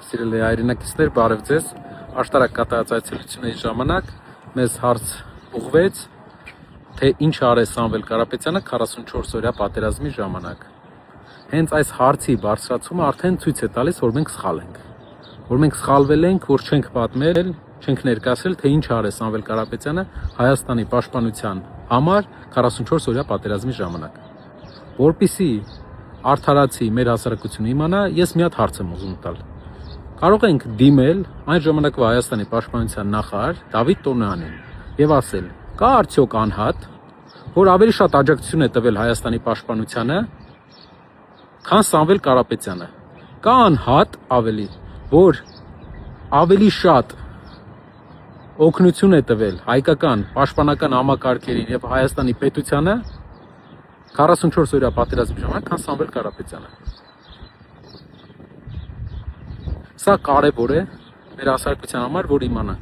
Սիրելի հայրենակիցներ, բարև ձեզ։ Աշտարակ կատարած այցելությունների ժամանակ մեզ հարց ուղղվեց, թե ինչ արեց Սամվել Կարապետյանը 44 օրյա պատերազմի ժամանակ։ Հենց այս հարցի բարձրացումը արդեն ցույց է տալիս, որ մենք սխալ ենք։ Որ մենք սխալվել ենք, որ չենք պատմել, չենք ներկայացրել, թե ինչ արեց Սամվել Կարապետյանը Հայաստանի պաշտպանության համար 44 օրյա պատերազմի ժամանակ։ Որպեսզի արդարացի մեր հասարակությունը իմանա, ես մի հատ հարց եմ ուզում տալ։ Կարող ենք դիմել այն ժամանակվա Հայաստանի պաշտպանության նախարար Դավիթ Տոնոյանին եւ ասել. կա արդյոք անհատ, որ ավելի շատ աջակցություն է տվել Հայաստանի պաշտպանությանը, քան Սամվել Կարապետյանը։ Կա անհատ ավելի, որ ավելի շատ օգնություն է տվել հայկական պաշտպանական համակարգերին եւ Հայաստանի պետությանը 44 օրյա պատերազմի ժամանակ, քան Սամվել Կարապետյանը։ Սա կարևոր է մեր հասարակության համար, որ իմանանք։